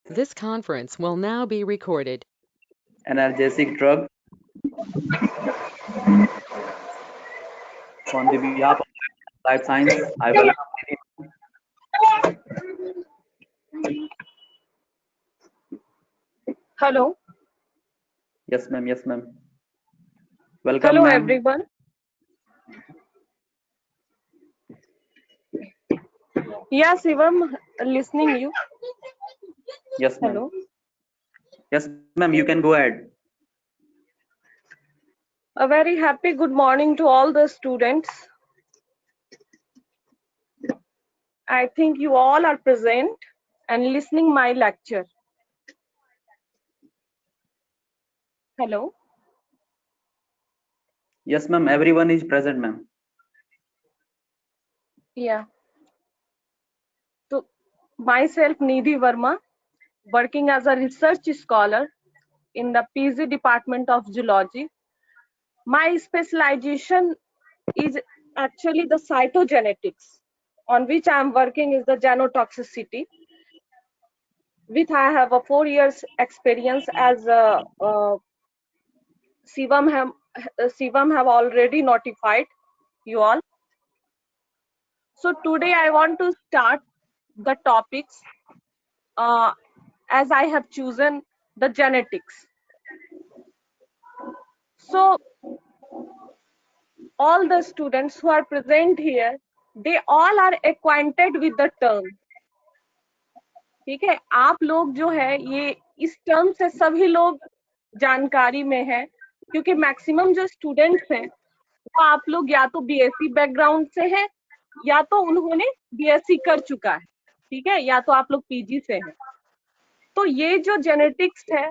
This conference will now be recorded. Analgesic drug. So on the behalf of Life Science, I welcome Hello. Yes, ma'am. Yes, ma'am. Welcome, Hello, ma'am. everyone. Yeah, Shivam, listening you. Yes, ma'am. Hello. Yes, ma'am. You can go ahead. A very happy good morning to all the students. I think you all are present and listening my lecture. Hello. Yes, ma'am. Everyone is present, ma'am. Yeah. So myself, Nidhi Verma, working as a research scholar in the PG Department of Zoology. My specialization is actually the cytogenetics, on which I am working is the genotoxicity. With I have a 4 years experience as a Shivam have already notified you all. So today I want to start the topics as I have chosen the genetics. So all the students who are present here, they all are acquainted with the term. ठीक है, आप लोग जो है ये इस term से सभी लोग जानकारी में है, क्योंकि मैक्सिमम जो स्टूडेंट्स हैं वो आप लोग या तो बीएससी बैकग्राउंड से है या तो उन्होंने बीएससी कर चुका है, ठीक है, या तो आप लोग पीजी से हैं। तो ये जो जेनेटिक्स है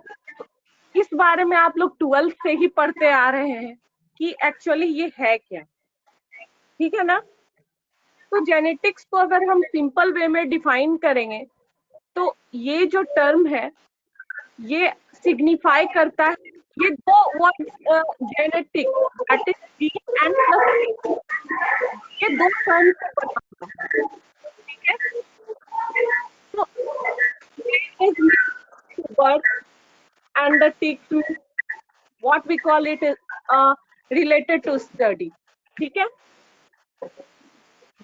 इस बारे में आप लोग 12th से ही पढ़ते आ रहे हैं कि एक्चुअली ये है क्या, ठीक है ना। तो जेनेटिक्स को अगर हम सिंपल वे में डिफाइन करेंगे तो ये जो टर्म है ये सिग्निफाई करता है, ये दो word genetic that is gene and plus ये दो टर्म से बना है, ठीक है। तो is birth and the tick to what we call it is related to study, ठीक है।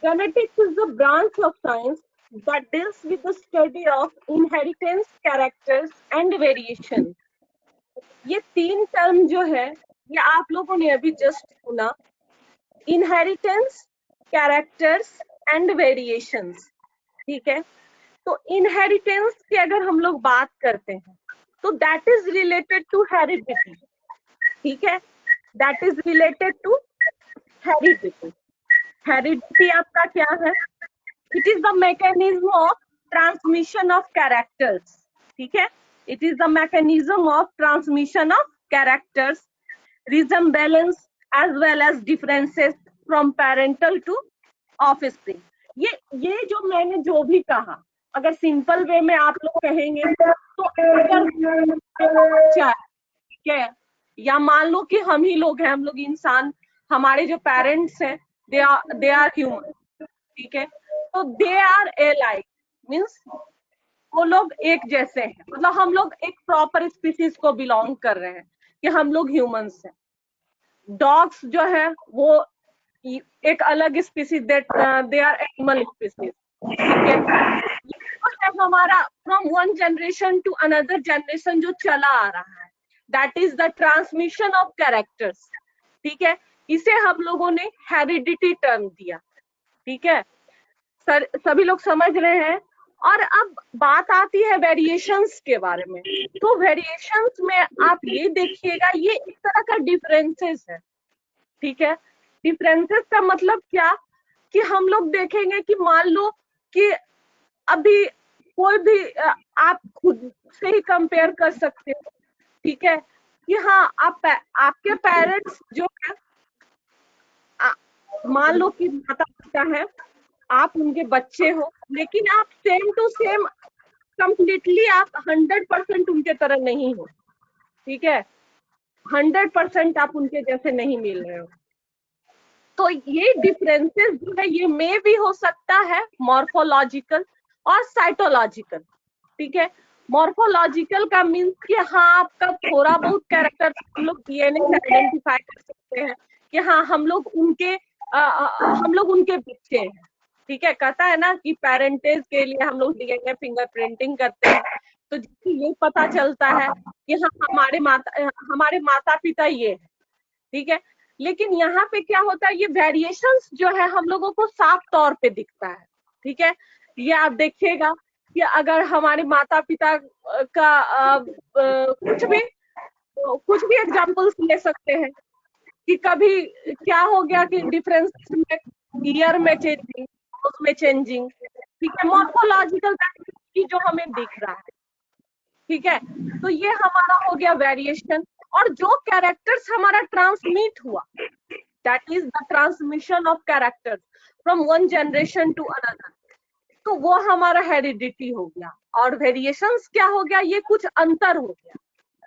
Genetics is the branch of science that deals with the study of inheritance, characters and variation. ये तीन टर्म जो है ये आप लोगों ने अभी जस्ट सुना, इनहेरिटेंस, कैरेक्टर्स एंड वेरिएशंस, ठीक है। तो इनहेरिटेंस की अगर हम लोग बात करते हैं तो that is related to heredity, ठीक है, that is related to heredity. Heredity आपका क्या है? It is the mechanism of transmission of characters, ठीक है, it is the mechanism of transmission of characters, resemblance as well as differences from parental to offspring. ये जो मैंने जो भी कहा अगर सिंपल वे में आप लोग कहेंगे तो अगर बच्चा, ठीक है, या मान लो कि हम ही लोग हैं, हम लोग इंसान, हमारे जो पेरेंट्स हैं दे आर ह्यूमन, ठीक है, तो दे आर एलाइक मीन्स वो लोग एक जैसे हैं, मतलब हम लोग एक प्रॉपर स्पीसीज को बिलोंग कर रहे हैं कि हम लोग ह्यूमंस हैं। डॉग्स जो है वो एक अलग species, they are animal species, ठीक है। हमारा from one generation to another generation जो चला आ रहा है that is the transmission of characters, ठीक है, इसे हम लोगों ने हेरिडिटी टर्म दिया, ठीक है। सभी लोग समझ रहे हैं। और अब बात आती है वेरिएशंस के बारे में, तो वेरिएशंस में आप ये देखिएगा ये एक तरह का डिफरेंसेस है, ठीक है। डिफरेंसेस का मतलब क्या कि हम लोग देखेंगे कि मान लो कि अभी कोई भी आप खुद से ही कंपेयर कर सकते हो, ठीक है, कि हाँ आपके पेरेंट्स जो है मान लो कि माता पिता है, आप उनके बच्चे हो, लेकिन आप सेम टू सेम कंप्लीटली आप 100% उनके तरह नहीं हो, ठीक है, 100% आप उनके जैसे नहीं मिल रहे हो। तो ये डिफरेंसेस जो है ये में भी हो सकता है मॉर्फोलॉजिकल और साइटोलॉजिकल, ठीक है। मॉर्फोलॉजिकल का मीन्स कि हाँ आपका थोड़ा बहुत कैरेक्टर हम लोग डीएनए से आइडेंटिफाई कर सकते हैं कि हाँ हम लोग उनके बच्चे हैं, ठीक है। कहता है ना कि पेरेंटेज के लिए हम लोग डीएनए फिंगरप्रिंटिंग करते हैं, तो जिससे ये पता चलता है कि हाँ हमारे माता पिता ये है, ठीक है। लेकिन यहाँ पे क्या होता है, ये वेरिएशंस जो है हम लोगों को साफ तौर पे दिखता है, ठीक है। ये आप देखिएगा कि अगर हमारे माता पिता का कुछ भी एग्जांपल्स ले सकते हैं कि कभी क्या हो गया कि डिफरेंस में ईयर में चेंजिंग, उसमें चेंजिंग, ठीक है। मॉर्फोलॉजिकल की जो हमें दिख रहा है, ठीक है। तो ये हमारा हो गया वेरिएशन। और जो कैरेक्टर्स हमारा ट्रांसमिट हुआ, that is the transmission of characters from one generation to another, तो वो हमारा हेरिडिटी हो गया। और वेरिएशंस क्या हो गया, ये कुछ अंतर हो गया।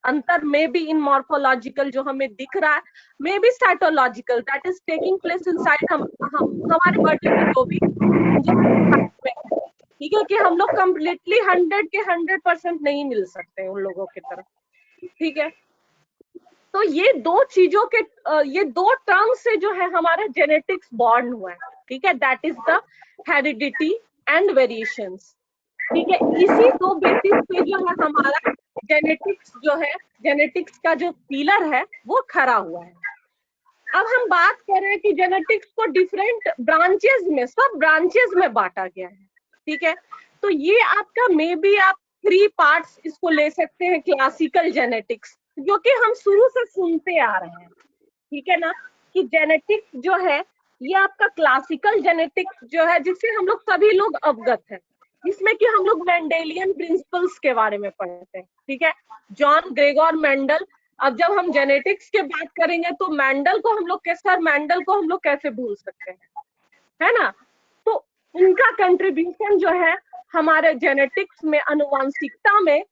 अंतर में भी इन मॉर्फोलॉजिकल जो हमें दिख रहा है, may be cytological, that is taking place inside हमारे बॉडी में जो भी, ठीक है, कि हम लोग कम्प्लीटली 100 के 100% नहीं मिल सकते उन लोगों की तरफ, ठीक है। तो ये दो चीजों के ये दो टर्म से जो है हमारा जेनेटिक्स बॉर्न हुआ है, ठीक है। That is the heredity and variations, ठीक है। इसी दो बेसिस पे जो है हमारा जेनेटिक्स जो है, जेनेटिक्स का जो पिलर है वो खड़ा हुआ है। अब हम बात कर रहे हैं कि जेनेटिक्स को डिफरेंट ब्रांचेस में, सब ब्रांचेस में बांटा गया है, ठीक है। तो ये आपका मे बी आप 3 पार्ट्स इसको ले सकते हैं, क्लासिकल जेनेटिक्स, जो कि हम शुरू से सुनते आ रहे हैं, ठीक है ना, कि जेनेटिक्स जो है ये आपका क्लासिकल जेनेटिक्स जो है, जिससे हम लोग सभी लोग अवगत हैं, जिसमें कि हम लोग मेंडेलियन प्रिंसिपल्स के बारे में पढ़ते हैं, ठीक है। John Gregor Mendel. अब जब हम जेनेटिक्स की बात करेंगे तो मेंडल को हम लोग कैसे भूल सकते हैं, है ना। तो उनका कंट्रीब्यूशन जो है हमारे जेनेटिक्स में, अनुवांशिकता में,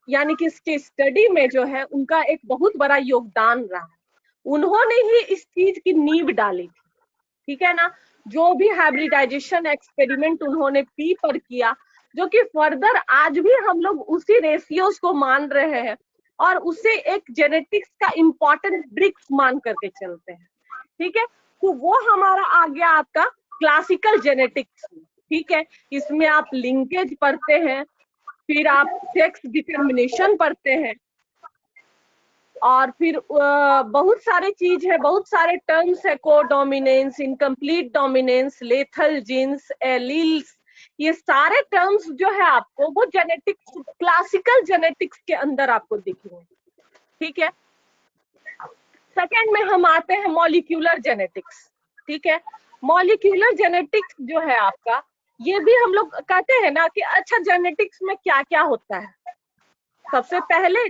यानी कि इसके स्टडी में जो है उनका एक बहुत बड़ा योगदान रहा। उन्होंने ही इस चीज की नींव डाली थी, ठीक है ना। जो भी हाइब्रिडाइजेशन एक्सपेरिमेंट उन्होंने पी पर किया, जो कि फर्दर आज भी हम लोग उसी रेशियोज को मान रहे हैं और उसे एक जेनेटिक्स का इम्पोर्टेंट ब्रिक्स मान करके चलते हैं, ठीक है। तो वो हमारा आ गया आपका क्लासिकल जेनेटिक्स, ठीक है। इसमें आप लिंकेज पढ़ते हैं, फिर आप सेक्स डिटर्मिनेशन पढ़ते हैं, और फिर बहुत सारे चीज है, बहुत सारे टर्म्स है, codominance, incomplete dominance, lethal genes, alleles, ये सारे टर्म्स जो है आपको वो जेनेटिक्स, क्लासिकल जेनेटिक्स के अंदर आपको दिखेंगे, ठीक है। सेकेंड में हम आते हैं मॉलिक्यूलर जेनेटिक्स, ठीक है। मॉलिक्यूलर जेनेटिक्स जो है आपका, ये भी हम लोग कहते हैं ना कि अच्छा जेनेटिक्स में क्या क्या होता है। सबसे पहले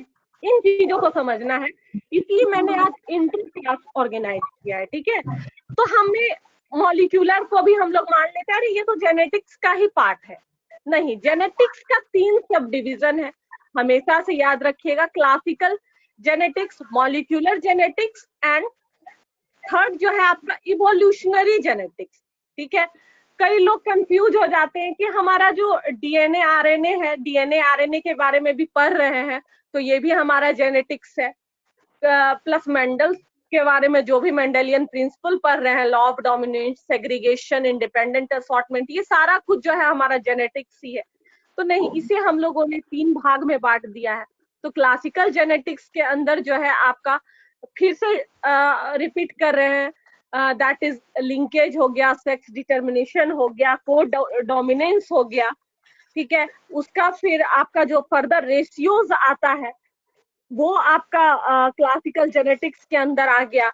इन चीजों को समझना है, इसलिए मैंने आज इंटर क्लास ऑर्गेनाइज किया है, ठीक है। तो हमने मॉलिक्यूलर को भी हम लोग मान लेते हैं ये तो जेनेटिक्स का ही पार्ट है। नहीं, जेनेटिक्स का 3 सब डिवीजन है, हमेशा से याद रखिएगा। Classical genetics, molecular genetics and third जो है आपका इवोल्यूशनरी जेनेटिक्स, ठीक है। कई लोग कंफ्यूज हो जाते हैं कि हमारा जो डीएनए आरएनए है, डीएनए आरएनए के बारे में भी पढ़ रहे हैं, तो ये भी हमारा जेनेटिक्स है। प्लस मेंडल के बारे में जो भी मेंडेलियन प्रिंसिपल पढ़ रहे हैं, law of dominance, segregation, independent assortment, ये सारा कुछ जो है हमारा जेनेटिक्स ही है। तो नहीं, इसे हम लोगों ने 3 भाग में बांट दिया है। तो क्लासिकल जेनेटिक्स के अंदर जो है आपका, फिर से रिपीट कर रहे हैं, दैट इज लिंकेज हो गया, सेक्स डिटर्मिनेशन हो गया, कोड डोमिनेंस हो गया, ठीक है। उसका फिर आपका जो फर्दर रेशियोज आता है वो आपका क्लासिकल जेनेटिक्स के अंदर आ गया।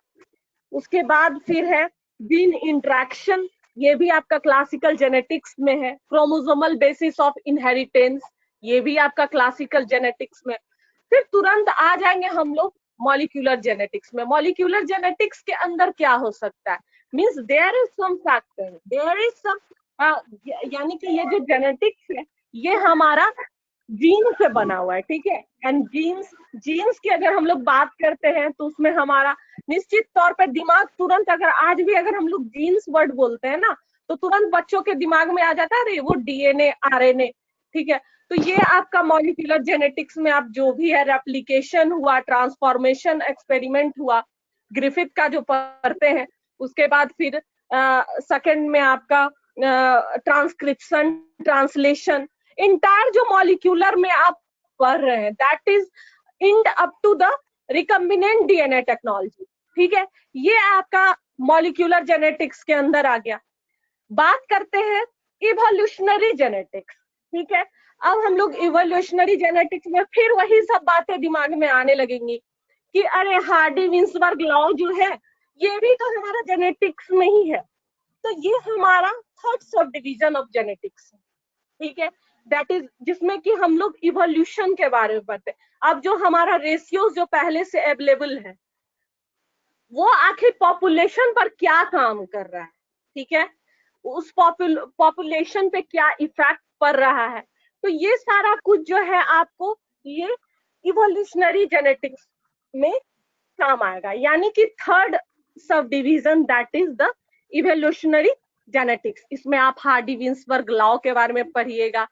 उसके बाद फिर है जीन इंटरेक्शन, ये भी आपका क्लासिकल जेनेटिक्स में है। क्रोमोसोमल बेसिस ऑफ इनहेरिटेंस, ये भी आपका क्लासिकल जेनेटिक्स में। फिर तुरंत आ जाएंगे हम लोग मॉलिक्यूलर जेनेटिक्स में। मॉलिक्यूलर जेनेटिक्स के अंदर क्या हो सकता है, means there is some factor, there is some, यानी कि ये जो जेनेटिक्स है ये हमारा जीन से बना हुआ है, ठीक है। एंड जीन्स की अगर हम लोग बात करते हैं तो उसमें हमारा निश्चित तौर पर दिमाग तुरंत, अगर आज भी अगर हम लोग जीन्स वर्ड बोलते हैं ना, तो तुरंत बच्चों के दिमाग में आ जाता है अरे वो डीएनए आरएनए, ठीक है। तो ये आपका मॉलिक्यूलर जेनेटिक्स में आप जो भी है रेप्लिकेशन हुआ, ट्रांसफॉर्मेशन एक्सपेरिमेंट हुआ, ग्रिफिथ का जो पढ़ते हैं, उसके बाद फिर सेकंड में आपका ट्रांसक्रिप्शन, ट्रांसलेशन, इंटायर जो मॉलिक्यूलर में आप पढ़ रहे हैं, that is end up to the recombinant DNA technology. ठीक है, ये आपका मॉलिक्यूलर जेनेटिक्स के अंदर आ गया। बात करते हैं इवोल्यूशनरी जेनेटिक्स। ठीक है, अब हम लोग इवोल्यूशनरी जेनेटिक्स में फिर वही सब बातें दिमाग में आने लगेंगी कि अरे हार्डी विंसबर्ग लॉ जो है ये भी तो हमारा जेनेटिक्स में ही है। तो ये हमारा third sub division of genetics है। ठीक है, दैट इज जिसमें कि हम लोग इवोल्यूशन के बारे में पढ़ते हैं। अब जो हमारा रेशियोज जो पहले से अवेलेबल है, वो आखिर पॉपुलेशन पर क्या काम कर रहा है, ठीक है, उस पॉपुलेशन पे क्या इफेक्ट पड़ रहा है। तो ये सारा कुछ जो है आपको ये इवोल्यूशनरी जेनेटिक्स में काम आएगा, यानी कि third sub division that is the evolutionary genetics. इसमें आप हार्डी विंसबर्ग लॉ के बारे में पढ़िएगा,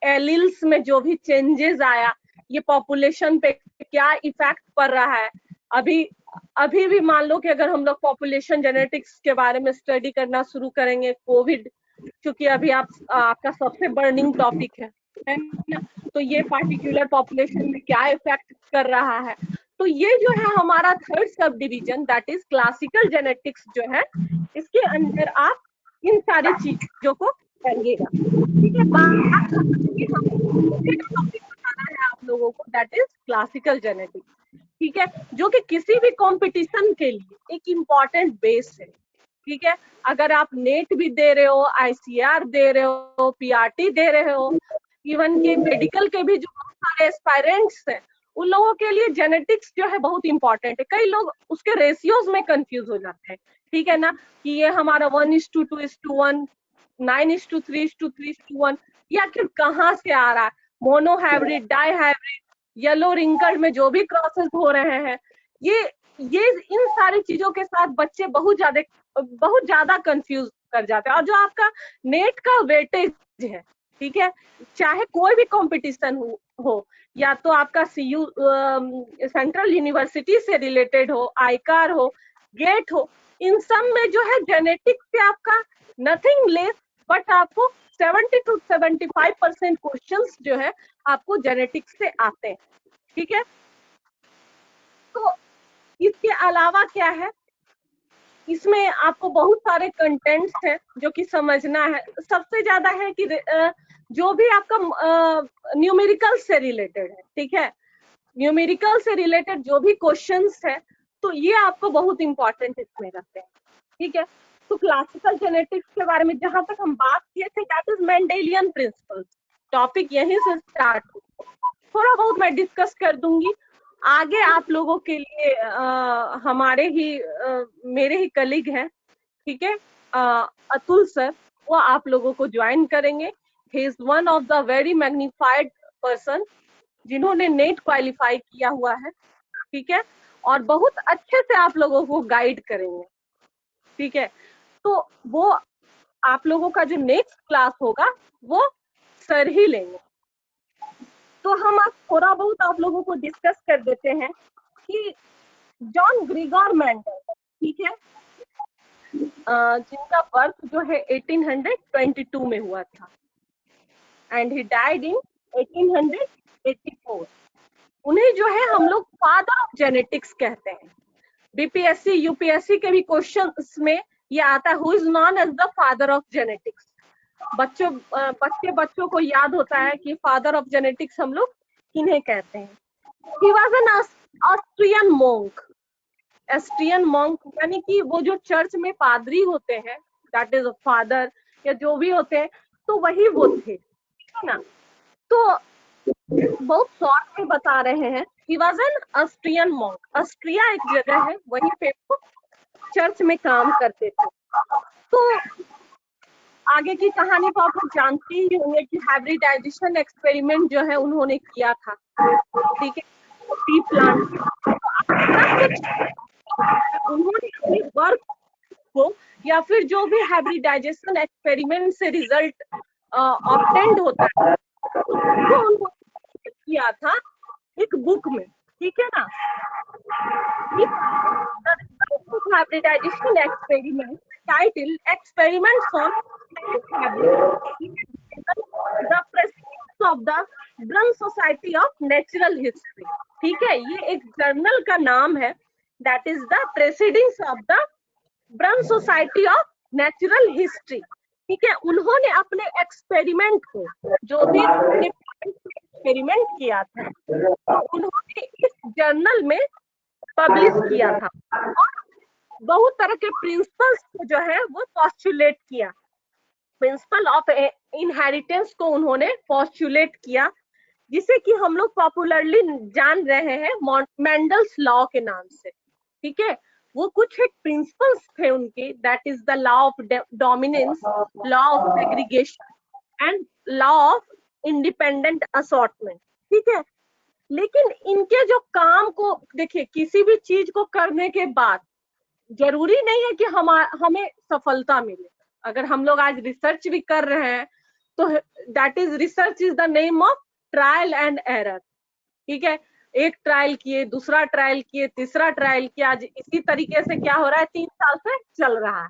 एलिल्स में जो भी चेंजेस आया, ये पॉपुलेशन पे क्या इफेक्ट पड़ रहा है। अभी भी मान लो कि अगर हम लोग पॉपुलेशन जेनेटिक्स के बारे में स्टडी करना शुरू करेंगे, कोविड क्योंकि अभी आपका सबसे बर्निंग टॉपिक है ना, तो ये पार्टिकुलर पॉपुलेशन में क्या इफेक्ट कर रहा है। तो ये जो है हमारा third sub division that is classical genetics जो है, इसके अंदर आप इन सारी चीजों को करिएगा। ठीक है, टॉपिक बताना है आप लोगों को दैट इज क्लासिकल जेनेटिक्स। ठीक है, जो कि किसी भी कंपटीशन के लिए एक इम्पॉर्टेंट बेस है। ठीक है, अगर आप नेट भी दे रहे हो, आईसीआर दे रहे हो, पीआरटी दे रहे हो, इवन के मेडिकल के भी जो बहुत सारे एस्पायरेंट्स हैं, उन लोगों के लिए जेनेटिक्स जो है बहुत इंपॉर्टेंट है। कई लोग उसके रेशियोज में कंफ्यूज हो जाते हैं, ठीक है ना, कि ये हमारा 1:2:1, 9:3:3:1, ये आखिर कहाँ से आ रहा है। Monohybrid, dihybrid, yellow wrinkle में जो भी क्रॉसेस हो रहे हैं, ये इन सारी चीजों के साथ बच्चे बहुत ज्यादा कंफ्यूज कर जाते हैं। और जो आपका नेट का वेटेज है, ठीक है, चाहे कोई भी कंपटीशन हो या तो आपका सीयू सेंट्रल यूनिवर्सिटी से रिलेटेड हो, आईकार हो, गेट हो, इन सब में जो है जेनेटिक्स से आपका नथिंग लेस बट आपको 70 to 75% क्वेश्चंस जो है आपको जेनेटिक्स से आते हैं। ठीक है, तो इसके अलावा क्या है, इसमें आपको बहुत सारे कंटेंट्स हैं जो कि समझना है। सबसे ज्यादा है कि जो भी आपका न्यूमेरिकल से रिलेटेड है, ठीक है, न्यूमेरिकल से रिलेटेड जो भी क्वेश्चंस है, तो ये आपको बहुत इंपॉर्टेंट इसमें रहते हैं। ठीक है, तो क्लासिकल जेनेटिक्स के बारे में जहां तक हम बात किए थे, that is Mendelian principles, topic यहीं से स्टार्ट हुआ। थोड़ा बहुत मैं डिस्कस कर दूंगी आगे आप लोगों के लिए। हमारे ही मेरे ही कलीग हैं, ठीक है, अतुल सर, वो आप लोगों को ज्वाइन करेंगे। He is one of the very magnified person जिन्होंने नेट क्वालिफाई किया हुआ है, ठीक है, और बहुत अच्छे से आप लोगों को गाइड करेंगे। ठीक है, तो वो आप लोगों का जो नेक्स्ट क्लास होगा वो सर ही लेंगे। तो हम आप थोड़ा बहुत आप लोगों को डिस्कस कर देते हैं कि जॉन ग्रिगोर मेंडल, ठीक है, जिनका बर्थ जो है 1822 में हुआ था एंड ही डाइड इन 1884। उन्हें जो है हम लोग फादर ऑफ जेनेटिक्स कहते हैं। बीपीएससी यूपीएससी के भी क्वेश्चंस में ये आता है, who is known as the father of genetics. बच्चों को याद होता है कि फादर ऑफ जेनेटिक्स हम लोग इन्हें कहते हैं। He was an Austrian monk. Austrian monk यानी कि वो जो चर्च में पादरी होते हैं, दैट इज फादर या जो भी होते हैं, तो वही वो थे, ठीक है ना। तो बहुत शॉर्ट में बता रहे हैं, he was an Austrian monk. Austria एक जगह है, वहीं पे वो चर्च में काम करते थे। तो आगे की कहानी तो आप लोग जानते ही होंगे कि हाइब्रिडाइजेशन एक्सपेरिमेंट जो है उन्होंने किया था, ठीक है, टी प्लांट। उन्होंने अपनी वर्क को या फिर जो भी हाइब्रिडाइजेशन एक्सपेरिमेंट से रिजल्ट ऑब्टेंड होता है वो उन्होंने किया था एक बुक में, ठीक है ना। Hybridization experiment title experiments on the proceedings of the Brunn society of natural history, ठीक है। ये एक जर्नल का नाम है, that is the proceedings of the Brunn society of natural history, ठीक है। उन्होंने अपने एक्सपेरिमेंट को, जो भी एक्सपेरिमेंट किया था, तो उन्होंने इस जर्नल में पब्लिश किया था और बहुत तरह के प्रिंसिपल्स को जो है वो पोस्टुलेट किया। प्रिंसिपल ऑफ इनहेरिटेंस को उन्होंने पोस्टुलेट किया, जिसे कि हम लोग पॉपुलरली जान रहे हैं मेंडल्स लॉ के नाम से, ठीक है। वो कुछ एक प्रिंसिपल्स थे उनके, that is the law of dominance, law of segregation and law of independent assortment, ठीक है। लेकिन इनके जो काम को देखिए, किसी भी चीज को करने के बाद जरूरी नहीं है कि हमें सफलता मिले। अगर हम लोग आज रिसर्च भी कर रहे हैं तो that is research is the name of trial and error, ठीक है। एक ट्रायल किए, दूसरा ट्रायल किए, तीसरा ट्रायल किया, आज इसी तरीके से क्या हो रहा है, 3 साल से चल रहा है,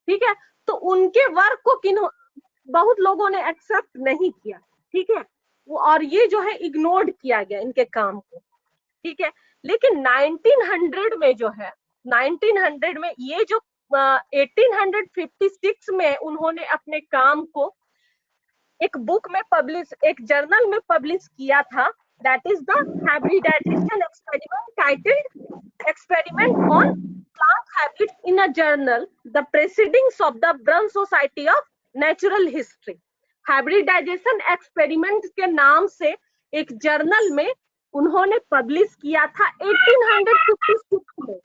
ठीक है। तो उनके वर्क को बहुत लोगों ने एक्सेप्ट नहीं किया, ठीक है, और ये जो है इग्नोर्ड किया गया इनके काम को, ठीक है। लेकिन 1900 में जो है, 1900 में ये जो 1856 में उन्होंने अपने काम को एक बुक में पब्लिश, एक जर्नल में पब्लिश किया था, that is the hybridization experiment titled experiment on plant hybrids in a journal the proceedings of the Brunn society of natural history. Hybridization experiment के नाम से एक जर्नल में उन्होंने पब्लिश किया था 1856 में,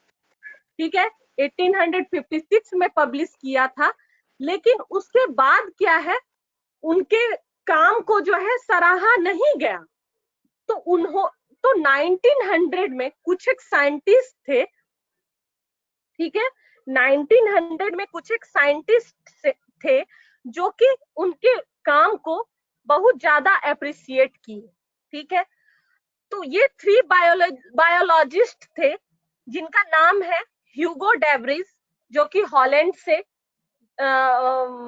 ठीक है, 1856 में पब्लिश किया था। लेकिन उसके बाद क्या है, उनके काम को जो है सराहा नहीं गया। तो 1900 में कुछ एक साइंटिस्ट थे, ठीक है, 1900 में कुछ एक साइंटिस्ट थे जो कि उनके काम को बहुत ज्यादा अप्रिशिएट किए, ठीक है। तो ये 3 बायोलॉजिस्ट थे जिनका नाम है ह्यूगो डेवरिज, जो कि हॉलैंड से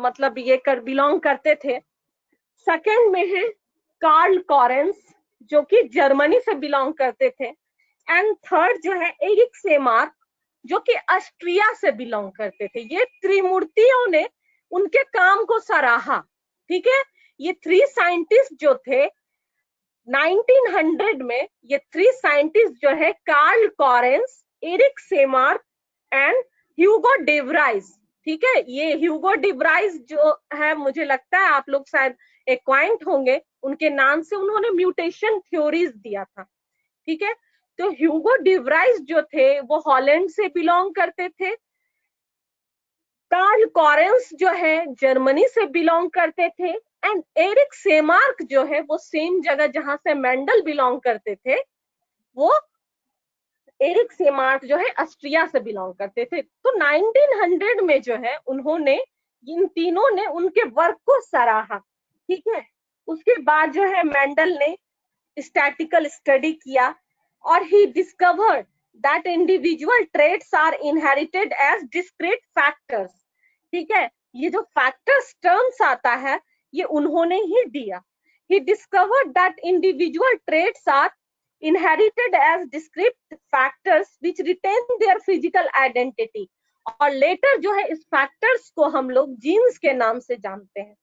मतलब ये बिलोंग करते थे। सेकंड में है कार्ल कॉरेंस, जो कि जर्मनी से बिलोंग करते थे। एंड थर्ड जो है एरिक सेमार्क, जो कि ऑस्ट्रिया से बिलोंग करते थे। ये त्रिमूर्तियों ने उनके काम को सराहा, ठीक है। ये 3 साइंटिस्ट जो थे 1900 में, ये 3 साइंटिस्ट जो है कार्ल कॉरेंस, एरिक सेमार्क एंड ह्यूगो डेवराइज, ठीक है। ये ह्यूगो डेवराइज जो है, मुझे लगता है आप लोग शायद एक्वाइंट होंगे उनके नाम से, उन्होंने म्यूटेशन थ्योरीज दिया था, ठीक है। तो ह्यूगो डेवराइज जो थे वो हॉलैंड से बिलोंग करते थे। कार्ल कॉरेंस जो है जर्मनी से बिलोंग करते थे। एंड एरिक सेमार्क जो है वो सेम जगह जहां से मेंडल बिलोंग करते थे, वो एरिक सेमार्क जो है ऑस्ट्रिया से बिलोंग करते थे। तो 1900 में जो है उन्होंने, इन तीनों ने उनके वर्क को सराहा, ठीक है। उसके बाद जो है मेंडल ने स्टैटिकल स्टडी किया और he discovered that individual traits are inherited as discrete factors, ठीक है। ये जो फैक्टर्स टर्म्स आता है ये उन्होंने ही दिया। He discovered that individual traits are inherited as discrete factors which retain their physical identity, और लेटर जो है इस फैक्टर्स को हम लोग जीन्स के नाम से जानते हैं,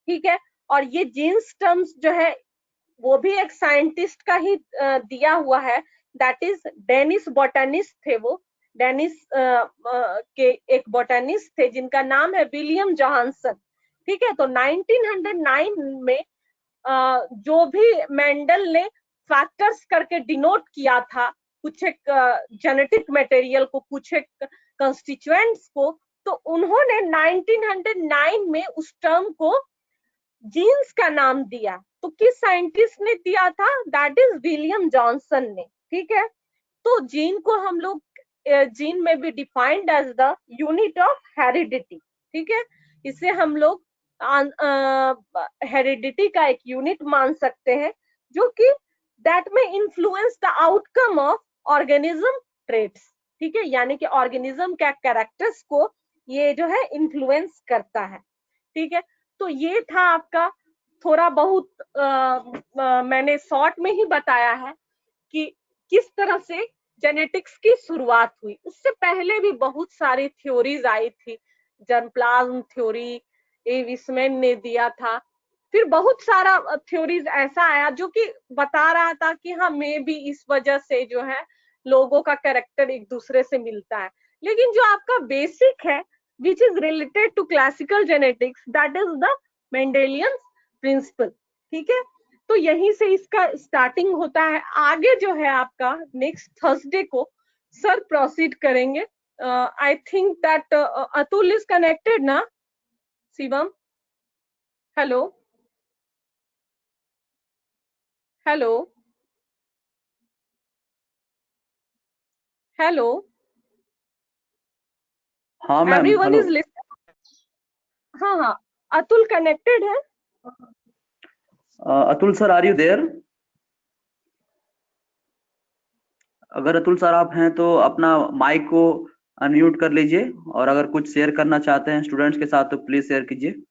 ठीक है। और ये जीन्स टर्म्स जो है वो भी एक साइंटिस्ट का ही दिया हुआ है, दैट इज डेनिस बॉटनिस्ट थे। वो डेनिस के एक बॉटनिस्ट थे जिनका नाम है विलियम जॉहानसन, ठीक है। तो 1909 में जो भी मेंडल ने फैक्टर्स करके डिनोट किया था कुछ एक जेनेटिक मटेरियल को, कुछ एक कंस्टिट्यूएंट्स को, तो उन्होंने 1909 में उस टर्म को जीन्स का नाम दिया। तो किस साइंटिस्ट ने दिया था, दैट इज विलियम जॉनसन ने, ठीक है। तो जीन को हम लोग, जीन में भी defined as the unit of heredity, ठीक है। इसे हम लोग हेरिडिटी का एक यूनिट मान सकते हैं, जो कि दैट में influence the outcome of organism traits. ठीक है, यानी कि ऑर्गेनिज्म के कैरेक्टर्स को ये जो है इन्फ्लुएंस करता है। ठीक है, तो ये था आपका थोड़ा बहुत मैंने शॉर्ट में ही बताया है कि किस तरह से जेनेटिक्स की शुरुआत हुई। उससे पहले भी बहुत सारी थ्योरीज आई थी, जर्मप्लाज्म थ्योरी एविसमैन ने दिया था, फिर बहुत सारा थ्योरीज ऐसा आया जो कि बता रहा था कि हाँ मे बी इस वजह से जो है लोगों का कैरेक्टर एक दूसरे से मिलता है। लेकिन जो आपका बेसिक है which is related to classical genetics, that is the Mendelian principle. ठीक है, तो यहीं से इसका स्टार्टिंग होता है। आगे जो है आपका नेक्स्ट थर्सडे को सर प्रोसीड करेंगे। I think that Atul is connected ना? शिवम, हेलो हेलो हेलो, हाँ ma'am, everyone hello. Is listening? हाँ हाँ, अतुल कनेक्टेड है? Atul sir, are you there? अगर अतुल सर आप हैं तो अपना माइक को अनम्यूट कर लीजिए, और अगर कुछ शेयर करना चाहते हैं स्टूडेंट्स के साथ तो प्लीज शेयर कीजिए।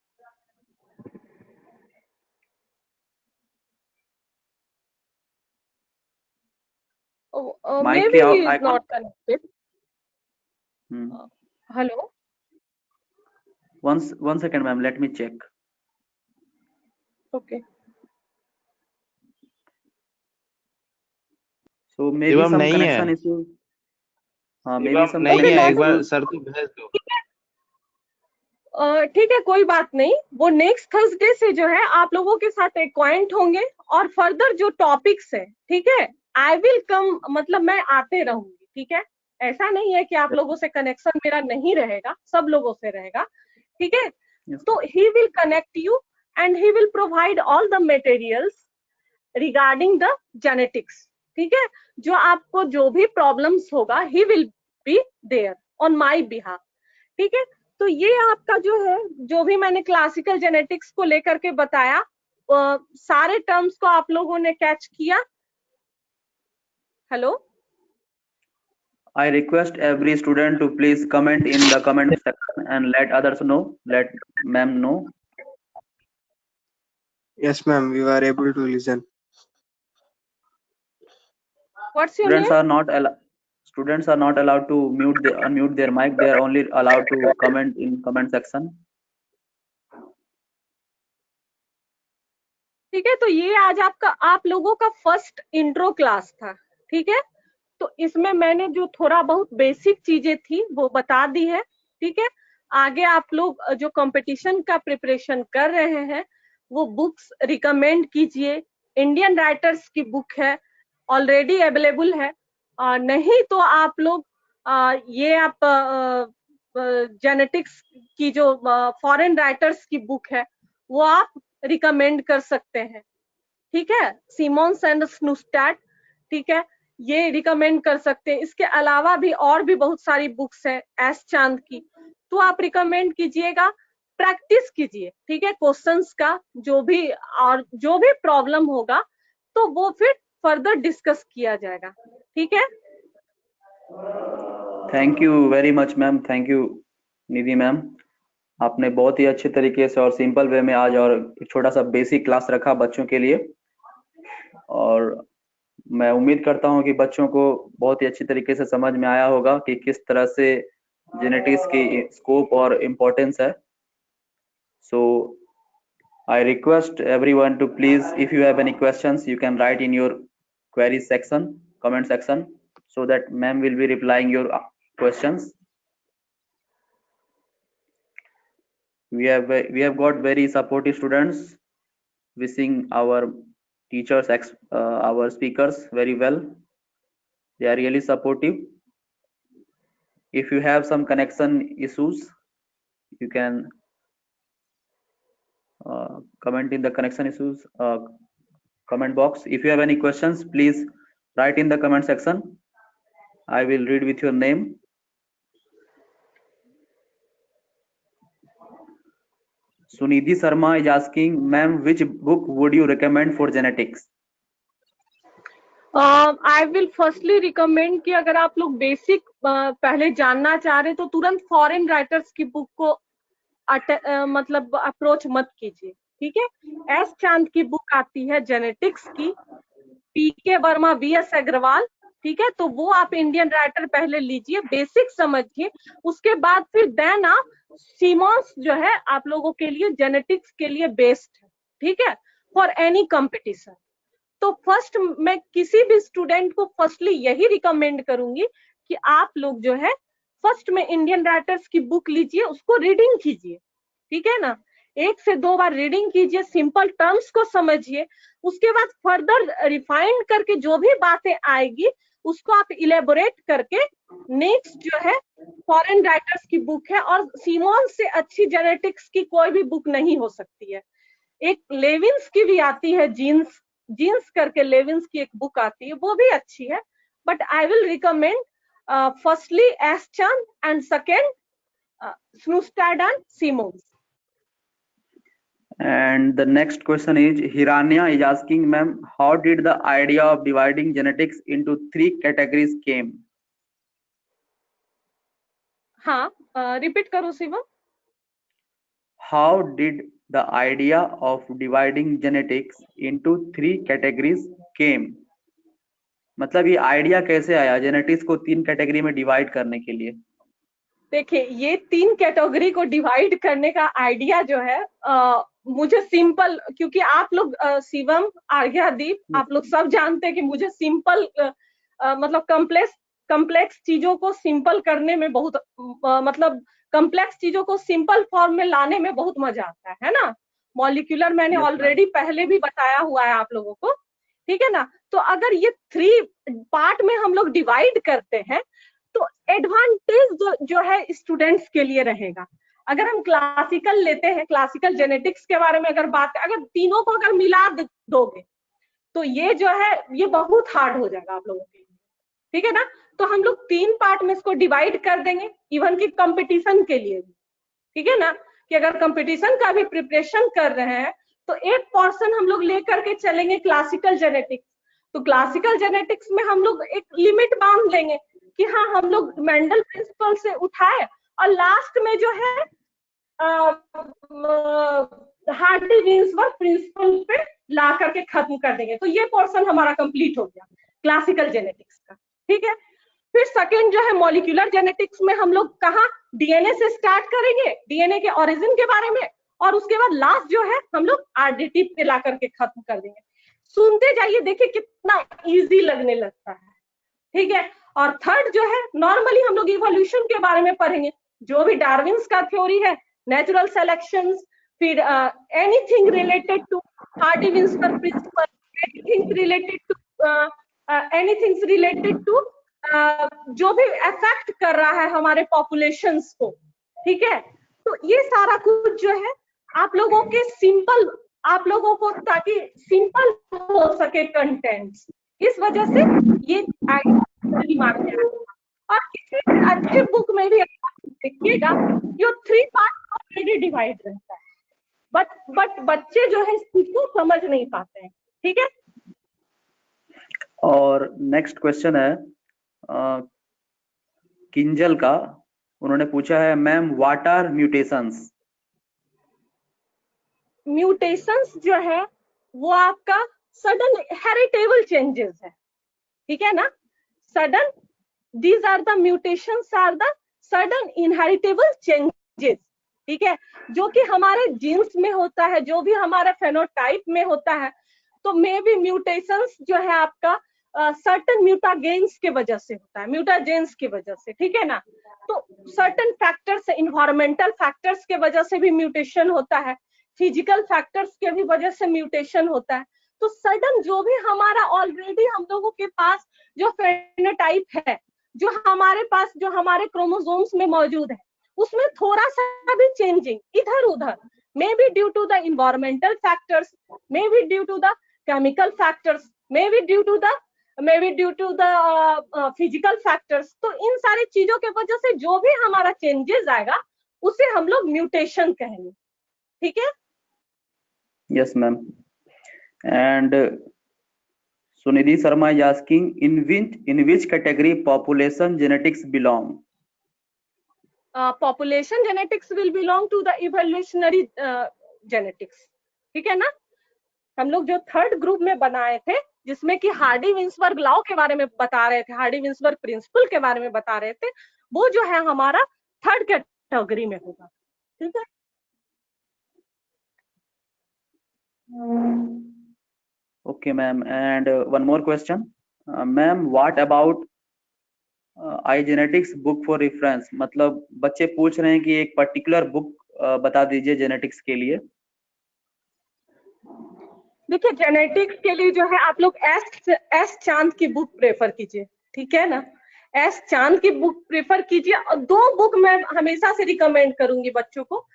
माइक maybe के he is icon. not connected. Hello. One second ma'am, let me check. Okay. So maybe Shivam सम नहीं है। Connection issue. हाँ, मे बी शिवम सम नहीं Okay, है, कनेक्शन एक बार इशू। सर को भेज दो। ठीक है, कोई बात नहीं। वो नेक्स्ट थर्सडे से जो है आप लोगों के साथ एक्वाइंट होंगे, और फर्दर जो टॉपिक्स है, ठीक है, आई विल कम, मतलब मैं आते रहूंगी। ठीक है, ऐसा नहीं है कि आप लोगों से कनेक्शन मेरा नहीं रहेगा, सब लोगों से रहेगा। ठीक है, तो he will connect you and he will provide all the materials regarding the genetics. ठीक है, जो आपको जो भी प्रॉब्लम्स होगा, he will be there on my behalf. ठीक है, तो ये आपका जो है, जो भी मैंने क्लासिकल जेनेटिक्स को लेकर के बताया, सारे टर्म्स को आप लोगों ने कैच किया? Hello, I request every student to please comment in the comment section and let others know, let ma'am know. Yes, ma'am, we were able to listen. What's your Students name? are not allowed. Students are not allowed to unmute their mic. They are only allowed to comment in comment section. ठीक है, तो ये आज आपका आप लोगों का first intro class था। ठीक है, तो इसमें मैंने जो थोड़ा बहुत बेसिक चीजें थी वो बता दी है। ठीक है, आगे आप लोग जो कंपटीशन का प्रिपरेशन कर रहे हैं वो बुक्स रिकमेंड कीजिए। इंडियन राइटर्स की बुक है, ऑलरेडी अवेलेबल है। नहीं तो आप लोग ये आप जेनेटिक्स की जो फॉरेन राइटर्स की बुक है वो आप रिकमेंड कर सकते हैं। ठीक है, सिमोन्स एंड स्नूस्टैट, ठीक है, ये रिकमेंड कर सकते हैं। इसके अलावा भी और भी बहुत सारी बुक्स हैं एस चांद की, तो आप रिकमेंड कीजिएगा, प्रैक्टिस कीजिए। ठीक है, क्वेश्चंस का जो भी और जो भी प्रॉब्लम होगा तो वो फिर फर्दर डिस्कस किया जाएगा। ठीक है, thank you very much ma'am, thank you Nidhi ma'am. आपने बहुत ही अच्छे तरीके से और सिंपल वे में आज और एक छोटा सा बेसिक क्लास रखा बच्चों के लिए, और मैं उम्मीद करता हूं कि बच्चों को बहुत ही अच्छी तरीके से समझ में आया होगा कि किस तरह से जेनेटिक्स की स्कोप और इम्पोर्टेंस है। सो I request everyone to please, if you have any questions, you can write in your query section, comment section, so that ma'am will be replying your questions. We have got very supportive students, wishing our teachers, our speakers very well. They are really supportive. If you have some connection issues, you can comment in the connection issues comment box. If you have any questions, please write in the comment section. I will read with your name. Sunidhi Sharma is asking, ma'am, which book would you recommend for genetics? I will firstly recommend कि अगर आप लोग basic पहले जानना चाह रहे तो तुरंत फॉरेन राइटर्स की बुक को मतलब अप्रोच मत कीजिए, ठीक है। एस चांद की बुक आती है जेनेटिक्स की, पीके वर्मा, वीएस अग्रवाल, ठीक है। तो वो आप इंडियन राइटर पहले लीजिए, बेसिक समझिए, उसके बाद फिर देन आप सीमॉन्स जो है आप लोगों के लिए जेनेटिक्स के लिए बेस्ट है, ठीक है, फॉर एनी कंपटीशन। तो फर्स्ट मैं किसी भी स्टूडेंट को फर्स्टली यही रिकमेंड करूंगी कि आप लोग जो है फर्स्ट में इंडियन राइटर्स की बुक लीजिए, उसको रीडिंग कीजिए, ठीक है ना। 1 से 2 बार रीडिंग कीजिए, सिंपल टर्म्स को समझिए, उसके बाद फर्दर रिफाइंड करके जो भी बातें आएगी उसको आप इलेबोरेट करके नेक्स्ट जो है फॉरेन राइटर्स की बुक है, और सीमॉन से अच्छी जेनेटिक्स की कोई भी बुक नहीं हो सकती है। एक लेविन्स की भी आती है, जीन्स जीन्स करके लेविन्स की एक बुक आती है, वो भी अच्छी है, but I will recommend firstly S Chand and second Snustad and Simmons. And the next question is, Hiranya is asking, ma'am, how did the idea of dividing genetics into 3 categories came? हाँ, repeat करो Shivam. How did the idea of dividing genetics into 3 categories came? मतलब ये idea कैसे आया genetics को 3 category में divide करने के लिए? देखिए, ये 3 कैटेगरी को डिवाइड करने का आइडिया जो है मुझे सिंपल, क्योंकि आप लोग शिवम, आर्घ्यादीप, आप लोग सब जानते हैं कि मुझे सिंपल मतलब कम्प्लेक्स चीजों को सिंपल करने में बहुत मतलब कम्प्लेक्स चीजों को सिंपल फॉर्म में लाने में बहुत मजा आता है ना। मॉलिक्यूलर मैंने ऑलरेडी पहले भी बताया हुआ है आप लोगों को, ठीक है ना। तो अगर ये 3 पार्ट में हम लोग डिवाइड करते हैं तो एडवांटेज जो है स्टूडेंट्स के लिए रहेगा। अगर हम क्लासिकल लेते हैं, क्लासिकल जेनेटिक्स के बारे में अगर बात, अगर तीनों को अगर मिला दोगे तो ये जो है ये बहुत हार्ड हो जाएगा आप लोगों के लिए, ठीक है ना। तो हम लोग 3 पार्ट में इसको डिवाइड कर देंगे, इवन की कंपटीशन के लिए भी, ठीक है ना, कि अगर कंपटीशन का भी प्रिपरेशन कर रहे हैं तो एक पोर्शन हम लोग लेकर के चलेंगे क्लासिकल जेनेटिक्स। तो क्लासिकल जेनेटिक्स में हम लोग एक लिमिट बांध लेंगे कि हाँ हम लोग मेंडल प्रिंसिपल से उठाए और लास्ट में जो है हार्डी विंसवर्थ प्रिंसिपल पे ला करके खत्म कर देंगे। तो ये पोर्शन हमारा कंप्लीट हो गया क्लासिकल जेनेटिक्स का, ठीक है। फिर सेकेंड जो है मॉलिक्यूलर जेनेटिक्स में हम लोग कहाँ डीएनए से स्टार्ट करेंगे, डीएनए के ओरिजिन के बारे में, और उसके बाद लास्ट जो है हम लोग आरडीटी पे ला करके खत्म कर देंगे। सुनते जाइए, देखिए कितना इजी लगने लगता है, ठीक है। और थर्ड जो है नॉर्मली हम लोग इवोल्यूशन के बारे में पढ़ेंगे, जो भी डार्विन्स का थ्योरी है, नेचुरल सिलेक्शन, फिर anything related to Hardy Weinberg principle, anything related to जो भी अफेक्ट कर रहा है हमारे पॉपुलेशंस को, ठीक है। तो ये सारा कुछ जो है आप लोगों के सिंपल, आप लोगों को ताकि सिंपल हो सके कंटेंट्स, इस वजह से ये दिमाग में आया। और किसी अच्छे बुक में भी देखिएगा जो 3 पार्ट ऑलरेडी डिवाइड रहता है, बट बच्चे जो है इसको समझ नहीं पाते हैं, ठीक है। और नेक्स्ट क्वेश्चन है किंजल का, उन्होंने पूछा है, ma'am what are mutations? Mutations जो है वो आपका सडन हेरिटेबल चेंजेस है, ठीक है ना। Sudden, these are the mutations are the sudden inheritable changes, ठीक है, जो कि हमारे जीन्स में होता है, जो भी हमारे फेनोटाइप में होता है। तो मे बी म्यूटेशंस जो है आपका सर्टन म्यूटाजेन्स के वजह से होता है, म्यूटाजेन्स की वजह से, ठीक है ना। तो सर्टन फैक्टर्स, इन्वायरमेंटल फैक्टर्स के वजह से भी म्यूटेशन होता है, फिजिकल फैक्टर्स के भी वजह से म्यूटेशन होता है। तो सडन जो भी हमारा ऑलरेडी हम लोगों के पास जो फेनोटाइप है, जो हमारे पास, जो हमारे क्रोमोसोम्स में मौजूद है, उसमें थोड़ा सा भी चेंजिंग इधर उधर, may be due to the environmental factors, may be due to the chemical factors, may be due to the physical factors. तो इन सारी चीजों के वजह से जो भी हमारा चेंजेस आएगा उसे हम लोग म्यूटेशन कहेंगे, ठीक है। Yes, ma'am. And Sunidhi Sharma is asking, in which category population genetics belong? Population genetics will belong to the evolutionary genetics, ठीक है ना। हम लोग जो थर्ड ग्रुप में बनाए थे, जिसमें कि हार्डी विंसबर्ग लॉ के बारे में बता रहे थे, हार्डी विंसबर्ग प्रिंसिपल के बारे में बता रहे थे, वो जो है हमारा थर्ड कैटेगरी में होगा, ठीक है। Okay, ma'am. And one more question. Ma'am, what about iGenetics book for reference? मतलब बच्चे पूछ रहे हैं कि एक पर्टिकुलर बुक बता दीजिए जेनेटिक्स के लिए। देखिए, जेनेटिक्स के लिए जो है आप लोग एस चांद की बुक प्रेफर कीजिए, ठीक है ना। एस चांद की बुक प्रेफर कीजिए। और दो बुक मैं हमेशा से रिकमेंड करूंगी बच्चों को।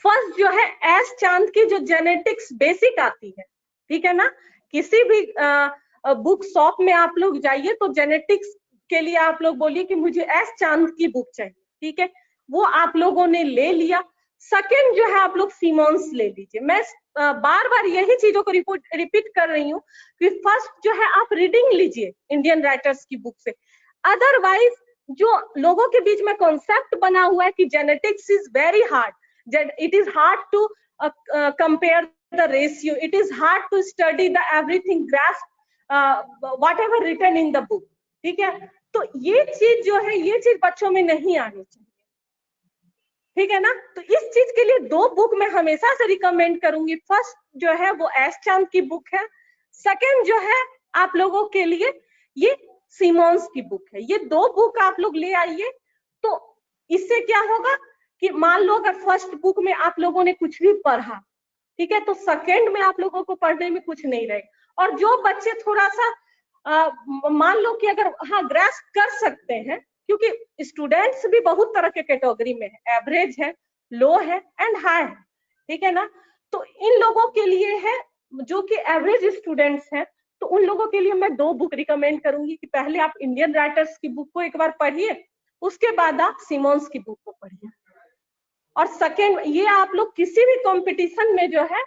फर्स्ट जो है एस चांद की जो जेनेटिक्स बेसिक आती है, ठीक है ना। किसी भी बुक शॉप में आप लोग जाइए तो जेनेटिक्स के लिए आप लोग बोलिए कि मुझे एस चांद की बुक चाहिए, ठीक है। वो आप लोगों ने ले लिया। सेकेंड जो है आप लोग सीमोन्स ले लीजिए। मैं बार बार यही चीजों को रिपीट कर रही हूँ कि फर्स्ट जो है आप रीडिंग लीजिए इंडियन राइटर्स की बुक से। अदरवाइज जो लोगों के बीच में कॉन्सेप्ट बना हुआ है कि genetics is very hard, it is hard to compare the ratio, it is hard to study the everything, grasp whatever written in the book, ठीक है। तो ये चीज जो है, ये चीज बच्चों में नहीं आनी चाहिए, ठीक है ना। तो इस चीज के लिए दो बुक मैं हमेशा से रिकमेंड करूंगी। फर्स्ट जो है वो एस चांद की बुक है। सेकेंड जो है आप लोगों के लिए ये सीमोन्स की बुक है। ये दो बुक आप लोग ले आइए। तो इससे क्या होगा कि मान लो अगर फर्स्ट बुक में आप लोगों ने कुछ भी पढ़ा, ठीक है, तो सेकेंड में आप लोगों को पढ़ने में कुछ नहीं रहेगा। और जो बच्चे थोड़ा सा मान लो कि अगर हाँ ग्रास्प कर सकते हैं, क्योंकि स्टूडेंट्स भी बहुत तरह के कैटेगरी में है, एवरेज है, लो है एंड हाई है, ठीक है ना। तो इन लोगों के लिए है जो कि एवरेज स्टूडेंट्स हैं, तो उन लोगों के लिए मैं दो बुक रिकमेंड करूंगी कि पहले आप इंडियन राइटर्स की बुक को एक बार पढ़िए, उसके बाद आप सीमोन्स की बुक को पढ़िए। और सेकेंड, ये आप लोग किसी भी कंपटीशन में जो है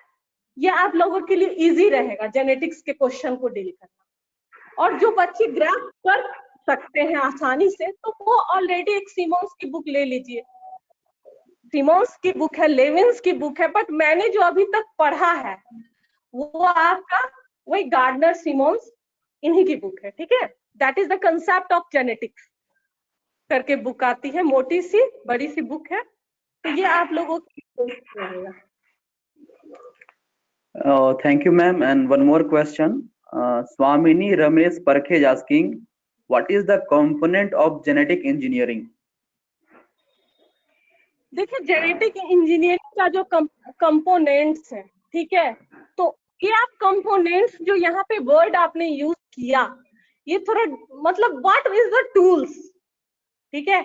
ये आप लोगों के लिए इजी रहेगा जेनेटिक्स के क्वेश्चन को डील करना। और जो बच्चे ग्राफ कर सकते हैं आसानी से, तो वो ऑलरेडी एक सीमोन्स की बुक ले लीजिए। सीमोन्स की बुक है, लेविन्स की बुक है, बट मैंने जो अभी तक पढ़ा है वो आपका वही गार्डनर सीमोन्स इन्हीं की बुक है, ठीक है। That is the concept of genetics करके बुक आती है, मोटी सी बड़ी सी बुक है। तो ये आप लोगों की रहेगा। Thank you, ma'am. And one more question. Swamini Ramesh Parkhe is asking, what is the component of genetic engineering? देखिए, जेनेटिक इंजीनियरिंग का जो कंपोनेंट्स है, ठीक है, तो ये आप कंपोनेंट्स जो यहाँ पे वर्ड आपने यूज किया, ये थोड़ा मतलब व्हाट इज द टूल्स, ठीक है,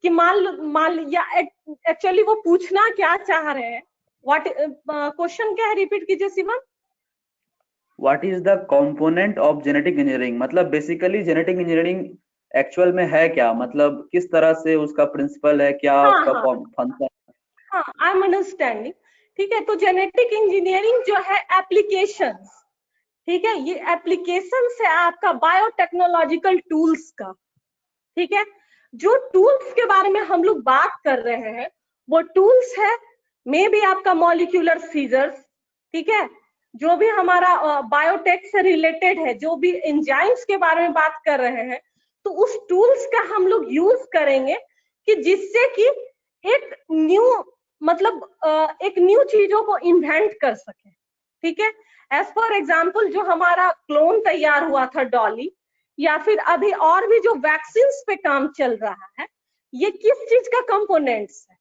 कि मान या एक्चुअली वो पूछना क्या चाह रहे हैं, व्हाट क्वेश्चन क्या है, रिपीट कीजिए Shivam. What is the component of genetic engineering? मतलब बेसिकली जेनेटिक इंजीनियरिंग एक्चुअल में है क्या, मतलब किस तरह से उसका प्रिंसिपल है, क्या उसका फंक्शन? हाँ, आई एम अंडरस्टैंडिंग, ठीक है। तो जेनेटिक इंजीनियरिंग जो है एप्लीकेशंस, ठीक है, ये एप्लीकेशन है आपका बायोटेक्नोलॉजिकल टूल्स का, ठीक है। जो टूल्स के बारे में हम लोग बात कर रहे हैं वो टूल्स है मे बी आपका मॉलिक्यूलर सीजर्स, ठीक है, जो भी हमारा बायोटेक से रिलेटेड है, जो भी एंजाइम्स के बारे में बात कर रहे हैं, तो उस टूल्स का हम लोग यूज करेंगे कि जिससे कि एक न्यू मतलब एक न्यू चीजों को इन्वेंट कर सके, ठीक है। एज फॉर एग्जाम्पल जो हमारा क्लोन तैयार हुआ था डॉली, या फिर अभी और भी जो वैक्सीन पे काम चल रहा है, ये किस चीज का कंपोनेंट्स है।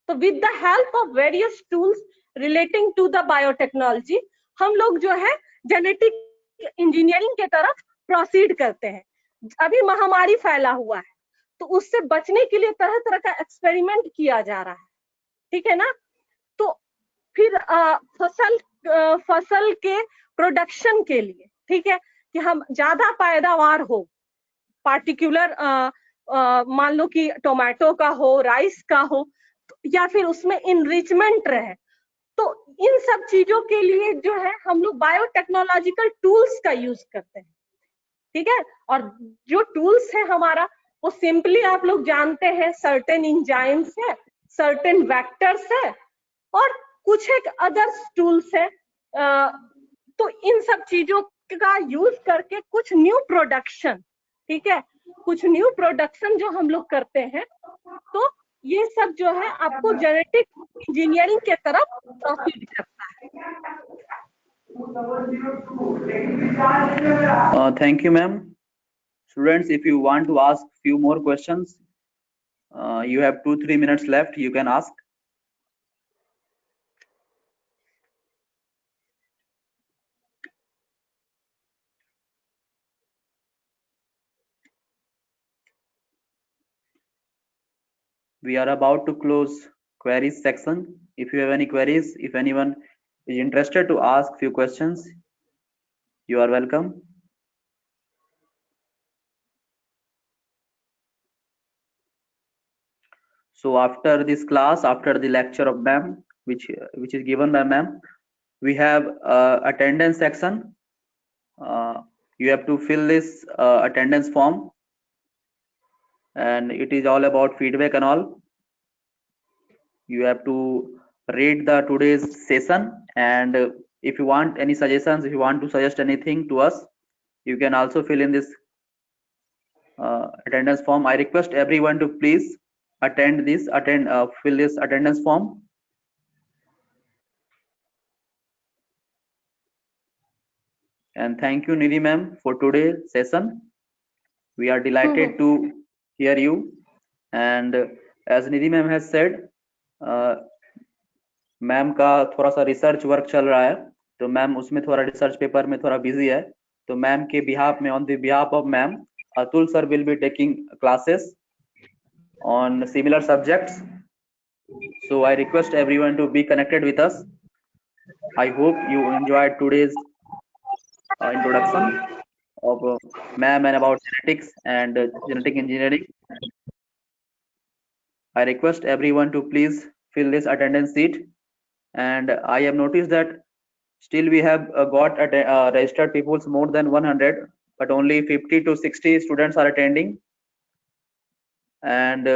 तो with the help of various tools relating to the biotechnology हम लोग जो है जेनेटिक इंजीनियरिंग के तरफ प्रोसीड करते हैं। अभी महामारी फैला हुआ है, तो उससे बचने के लिए तरह तरह का एक्सपेरिमेंट किया जा रहा है, ठीक है ना। तो फिर फसल के प्रोडक्शन के लिए, ठीक है, कि हम ज्यादा पैदावार हो, पार्टिकुलर मान लो कि टोमेटो का हो, राइस का हो, या फिर उसमें इनरिचमेंट रहे, तो इन सब चीजों के लिए जो है हम लोग बायोटेक्नोलॉजिकल टूल्स का यूज करते हैं, ठीक है। और जो टूल्स है हमारा, वो सिंपली आप लोग जानते हैं सर्टेन इंजाइम्स है, सर्टेन वेक्टर्स है, और कुछ एक अदर्स टूल्स है। तो इन सब चीजों का यूज करके कुछ न्यू प्रोडक्शन, ठीक है, कुछ न्यू प्रोडक्शन जो हम लोग करते हैं, तो ये सब जो है आपको जेनेटिक इंजीनियरिंग के तरफ प्रोसीड करता है। Thank you, ma'am. Students, if you want to ask few more questions, you have 2-3 minutes left. You can ask. We are about to close queries section. If you have any queries, if anyone is interested to ask few questions, you are welcome. So after this class, after the lecture of ma'am, which is given by ma'am, we have attendance section. You have to fill this attendance form, and it is all about feedback and all. You have to read the today's session, and if you want any suggestions, if you want to suggest anything to us, you can also fill in this attendance form. I request everyone to please fill this attendance form. And thank you, Nidhi ma'am, for today's session. We are delighted to hear you. And as Nidhi ma'am has said, ma'am का थोड़ा सा research work चल रहा है, तो ma'am उसमें थोड़ा research paper में थोड़ा बिजी है, तो मैम के बिहाफ में, on the behalf of ma'am, Atul sir will be taking classes on similar subjects. So I request everyone to be connected with us. I hope you enjoyed today's introduction of ma'am and about genetics and genetic engineering. I request everyone to please fill this attendance sheet. And I have noticed that still we have got registered people more than 100, but only 50 to 60 students are attending. And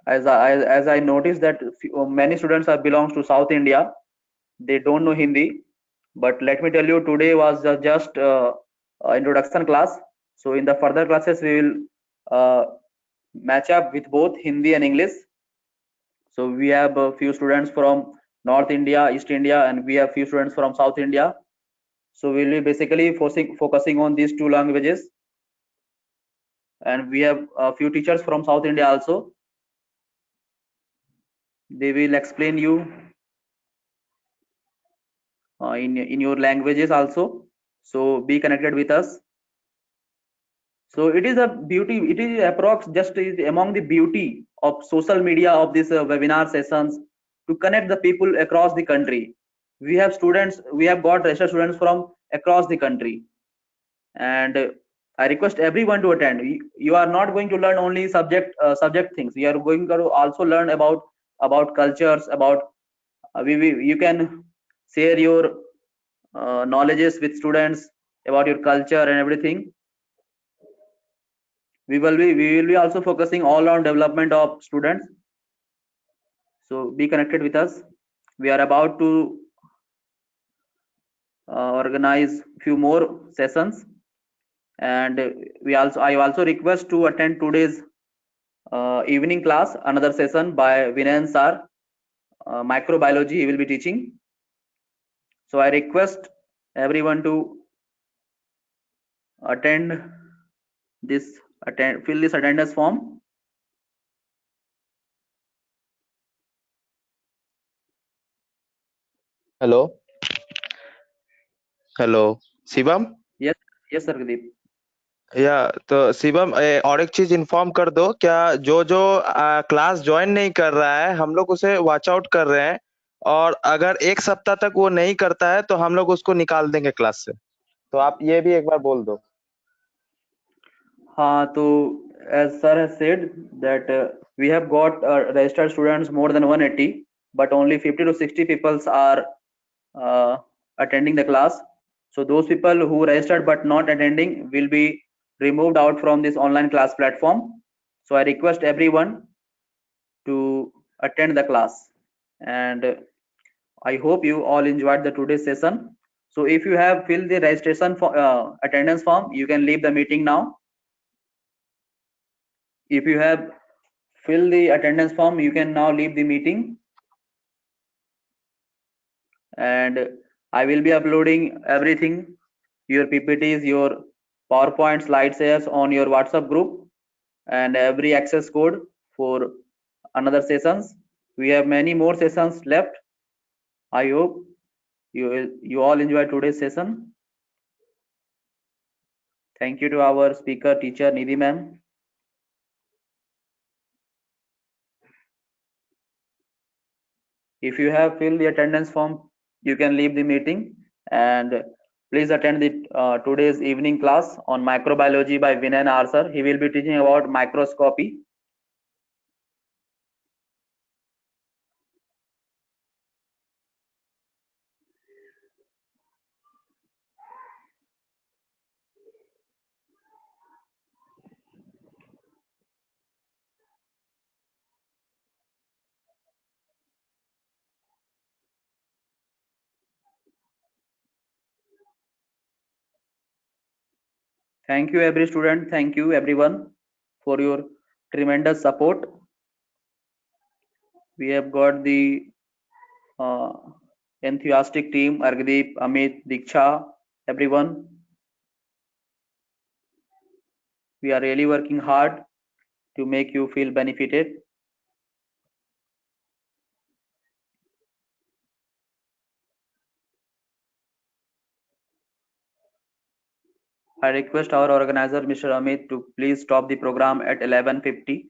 as I noticed that many students are belongs to South India, they don't know Hindi. But let me tell you, today was just introduction class. So in the further classes, we will match up with both Hindi and English. So we have a few students from North India, East India, and we have few students from South India. So we'll be basically focusing on these two languages. And we have a few teachers from South India also. They will explain you in your languages also. So be connected with us. So it is a beauty, it is approx just among the beauty of social media of this webinar sessions to connect the people across the country. We have students, we have got registered students from across the country, and I request everyone to attend. You are not going to learn only subject things. We are going to also learn about cultures, about you can share your knowledges with students about your culture and everything. We will be also focusing all on development of students. So be connected with us. We are about to organize few more sessions, and I also request to attend today's evening class, another session by Vinay sir, microbiology he will be teaching. So I request everyone to attend this, fill this attendance form. Hello hello Shivam. Yes sir Pradeep. तो शिवम, और एक चीज inform कर दो, क्या जो class join नहीं कर रहा है हम लोग उसे वॉच आउट कर रहे हैं, और अगर एक सप्ताह तक वो नहीं करता है तो हम लोग उसको निकाल देंगे क्लास से। तो आप ये भी एक बार बोल दो। हाँ, तो as sir has said that we have got registered students more than 180, but only 50 to 60 people are attending the class. So those people who registered but not attending will be removed out from this online class platform. So I request everyone to attend the class, and I hope you all enjoyed the today's session. So if you have filled the registration for attendance form, you can leave the meeting now. If you have filled the attendance form, you can now leave the meeting. And I will be uploading everything, your PPTs, your PowerPoint slide shares on your WhatsApp group, and every access code for another sessions. We have many more sessions left. I hope you all enjoy today's session. Thank you to our speaker teacher Nidhi ma'am. If you have filled the attendance form, you can leave the meeting, and please attend the today's evening class on microbiology by Vinay Nahar sir. He will be teaching about microscopy. Thank you every student, thank you everyone for your tremendous support. We have got the enthusiastic team, Argdeep, Amit, Diksha, everyone. We are really working hard to make you feel benefited. I request our organizer, Mr. Amit, to please stop the program at 11:50.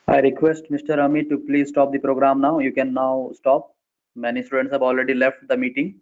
I request Mr. Amit to please stop the program now. You can now stop. Many students have already left the meeting.